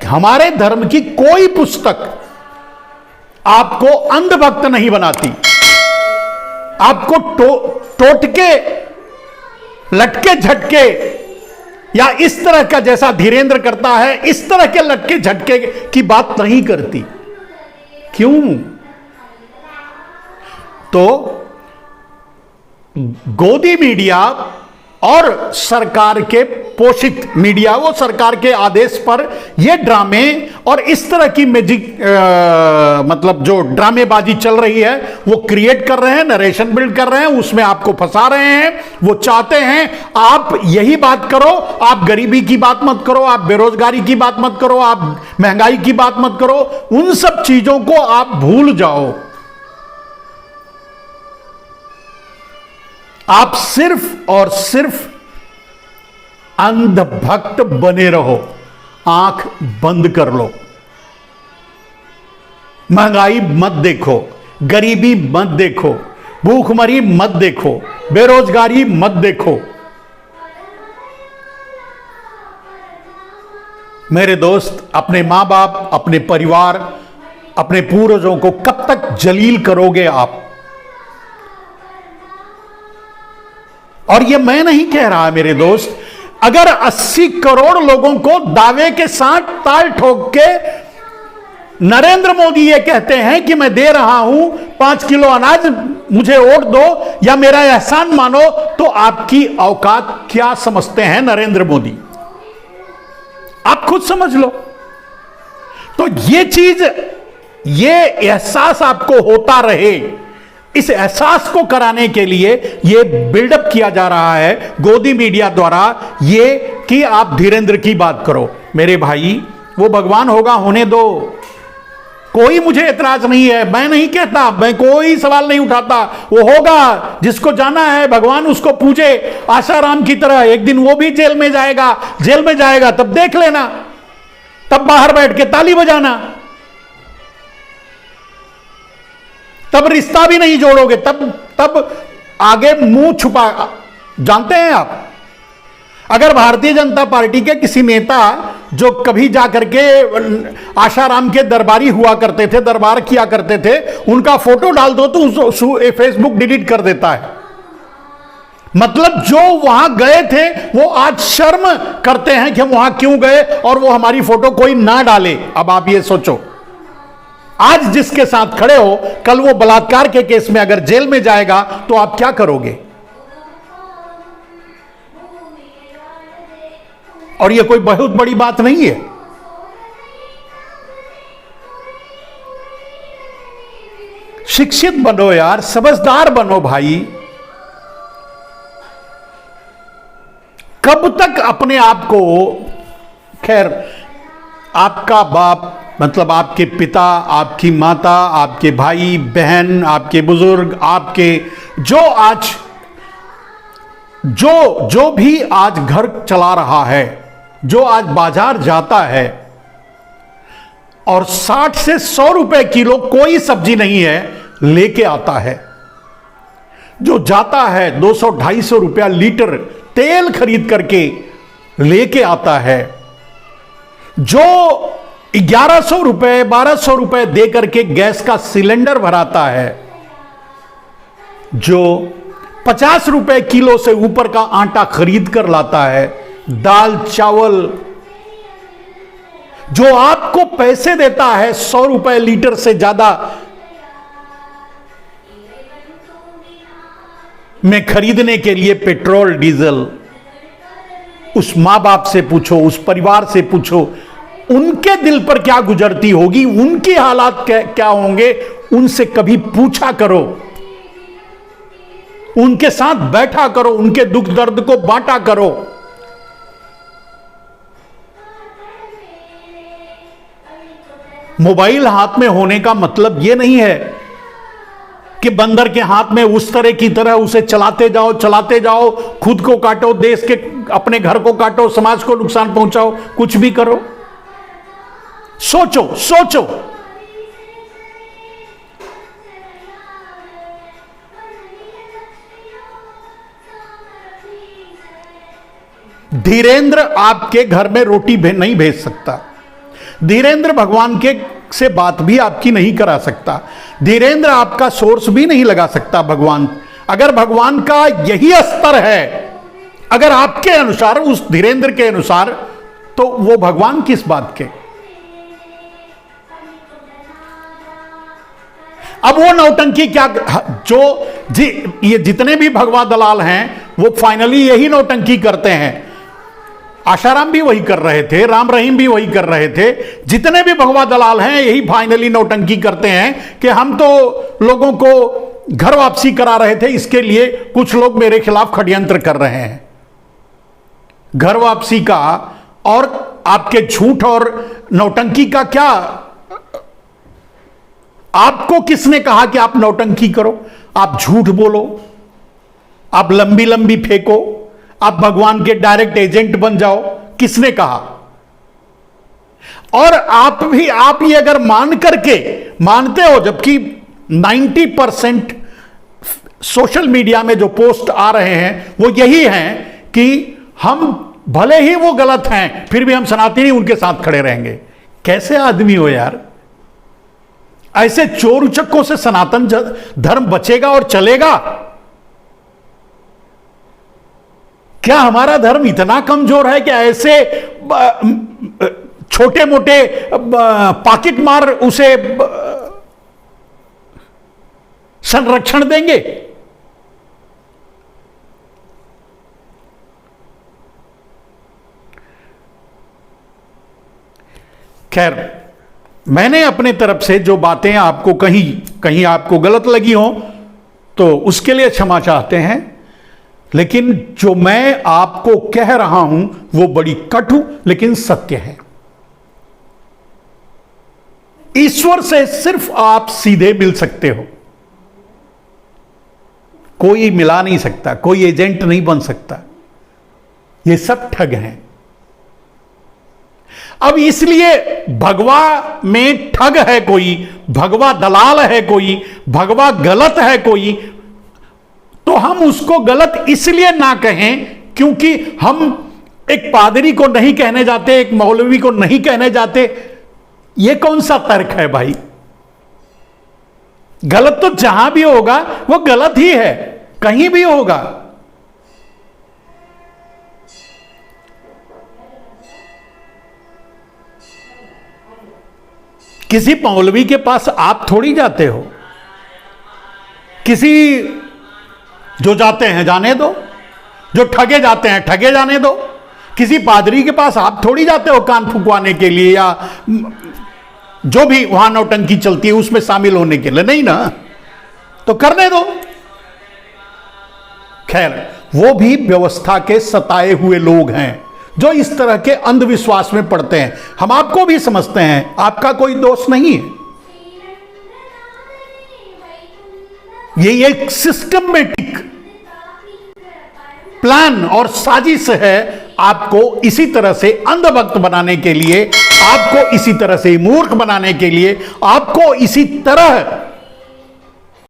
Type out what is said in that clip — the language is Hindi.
हमारे धर्म की कोई पुस्तक आपको अंधभक्त नहीं बनाती। आपको टोटके, लटके झटके या इस तरह का, जैसा धीरेंद्र करता है, इस तरह के लटके झटके की बात नहीं करती। क्यों? तो गोदी मीडिया और सरकार के पोषित मीडिया, वो सरकार के आदेश पर ये ड्रामे और इस तरह की मतलब जो ड्रामेबाजी चल रही है वो क्रिएट कर रहे हैं, नरेशन बिल्ड कर रहे हैं, उसमें आपको फंसा रहे हैं। वो चाहते हैं आप यही बात करो, आप गरीबी की बात मत करो, आप बेरोजगारी की बात मत करो, आप महंगाई की बात मत करो, उन सब चीजों को आप भूल जाओ। आप सिर्फ और सिर्फ अंधभक्त बने रहो, आंख बंद कर लो। महंगाई मत देखो, गरीबी मत देखो, भूखमरी मत देखो, बेरोजगारी मत देखो। मेरे दोस्त, अपने मां बाप, अपने परिवार, अपने पूर्वजों को कब तक जलील करोगे आप? और ये मैं नहीं कह रहा मेरे दोस्त, अगर 80 करोड़ लोगों को दावे के साथ ताल ठोक के नरेंद्र मोदी ये कहते हैं कि मैं दे रहा हूं 5 किलो अनाज, मुझे वोट दो या मेरा एहसान मानो, तो आपकी औकात क्या समझते हैं नरेंद्र मोदी? आप खुद समझ लो। तो ये चीज, ये एहसास आपको होता रहे, इस एहसास को कराने के लिए ये बिल्डअप किया जा रहा है गोदी मीडिया द्वारा, ये कि आप धीरेंद्र की बात करो। मेरे भाई, वो भगवान होगा, होने दो, कोई मुझे एतराज नहीं है, मैं नहीं कहता, मैं कोई सवाल नहीं उठाता। वो होगा, जिसको जाना है भगवान उसको पूजे। आशाराम की तरह एक दिन वो भी जेल में जाएगा, तब देख लेना, तब बाहर बैठ के ताली बजाना, तब रिश्ता भी नहीं जोड़ोगे, तब आगे मुंह छुपा। जानते हैं आप, अगर भारतीय जनता पार्टी के किसी नेता जो कभी जाकर के आशाराम के दरबारी हुआ करते थे, दरबार किया करते थे, उनका फोटो डाल दो तो फेसबुक डिलीट कर देता है। मतलब जो वहां गए थे वो आज शर्म करते हैं कि हम वहां क्यों गए और वो हमारी फोटो कोई ना डाले। अब आप ये सोचो, आज जिसके साथ खड़े हो, कल वो बलात्कार के केस में अगर जेल में जाएगा तो आप क्या करोगे? और ये कोई बहुत बड़ी बात नहीं है। शिक्षित बनो यार, समझदार बनो भाई। कब तक अपने आप को, खैर आपका बाप मतलब आपके पिता, आपकी माता, आपके भाई बहन, आपके बुजुर्ग, आपके जो भी आज घर चला रहा है, जो आज बाजार जाता है और 60 से 100 रुपए किलो कोई सब्जी नहीं है लेके आता है, जो जाता है 200-250 रुपया लीटर तेल खरीद करके लेके आता है, जो 1100 रुपए 1200 रुपए दे करके गैस का सिलेंडर भराता है, जो 50 रुपए किलो से ऊपर का आटा खरीद कर लाता है, दाल चावल, जो आपको पैसे देता है 100 रुपए लीटर से ज्यादा में खरीदने के लिए पेट्रोल डीजल, उस मां बाप से पूछो, उस परिवार से पूछो, उनके दिल पर क्या गुजरती होगी, उनके हालात क्या होंगे, उनसे कभी पूछा करो, उनके साथ बैठा करो, उनके दुख दर्द को बांटा करो। मोबाइल हाथ में होने का मतलब यह नहीं है कि बंदर के हाथ में उस तरह की तरह उसे चलाते जाओ, खुद को काटो, देश के अपने घर को काटो, समाज को नुकसान पहुंचाओ, कुछ भी करो। सोचो। धीरेंद्र आपके घर में रोटी नहीं भेज सकता, धीरेन्द्र भगवान के से बात भी आपकी नहीं करा सकता, धीरेन्द्र आपका सोर्स भी नहीं लगा सकता भगवान। अगर भगवान का यही स्तर है, अगर आपके अनुसार, उस धीरेन्द्र के अनुसार, तो वो भगवान किस बात के? अब वो नौटंकी क्या, ये जितने भी भगवा दलाल हैं वो फाइनली यही नौटंकी करते हैं। आशाराम भी वही कर रहे थे, राम रहीम भी वही कर रहे थे, जितने भी भगवा दलाल हैं यही फाइनली नौटंकी करते हैं कि हम तो लोगों को घर वापसी करा रहे थे, इसके लिए कुछ लोग मेरे खिलाफ षड्यंत्र कर रहे हैं। घर वापसी का और आपके झूठ और नौटंकी का क्या, आपको किसने कहा कि आप नौटंकी करो, आप झूठ बोलो, आप लंबी लंबी फेंको, आप भगवान के डायरेक्ट एजेंट बन जाओ, किसने कहा? और आप ये अगर मानते हो, जबकि 90% सोशल मीडिया में जो पोस्ट आ रहे हैं वो यही हैं कि हम भले ही वो गलत हैं फिर भी हम सनातनी उनके साथ खड़े रहेंगे। कैसे आदमी हो यार? ऐसे चोर उचक्कों से सनातन धर्म बचेगा और चलेगा? क्या हमारा धर्म इतना कमजोर है कि ऐसे छोटे मोटे पॉकेट मार उसे संरक्षण देंगे? खैर, मैंने अपने तरफ से जो बातें आपको कहीं आपको गलत लगी हो तो उसके लिए क्षमा चाहते हैं, लेकिन जो मैं आपको कह रहा हूं वो बड़ी कटु लेकिन सत्य है। ईश्वर से सिर्फ आप सीधे मिल सकते हो, कोई मिला नहीं सकता, कोई एजेंट नहीं बन सकता, ये सब ठग हैं। अब इसलिए भगवा में ठग है कोई, भगवा दलाल है कोई, भगवा गलत है कोई, तो हम उसको गलत इसलिए ना कहें क्योंकि हम एक पादरी को नहीं कहने जाते, एक मौलवी को नहीं कहने जाते। यह कौन सा तर्क है भाई? गलत तो जहां भी होगा वो गलत ही है, कहीं भी होगा। किसी मौलवी के पास आप थोड़ी जाते हो, किसी जो जाते हैं जाने दो, जो ठगे जाते हैं ठगे जाने दो। किसी पादरी के पास आप थोड़ी जाते हो कान फुकवाने के लिए या जो भी वहां नौटंकी चलती है उसमें शामिल होने के लिए, नहीं ना, तो करने दो। खैर, वो भी व्यवस्था के सताए हुए लोग हैं जो इस तरह के अंधविश्वास में पड़ते हैं। हम आपको भी समझते हैं, आपका कोई दोष नहीं है। ये एक सिस्टमेटिक प्लान और साजिश है आपको इसी तरह से अंधभक्त बनाने के लिए, आपको इसी तरह से मूर्ख बनाने के लिए, आपको इसी तरह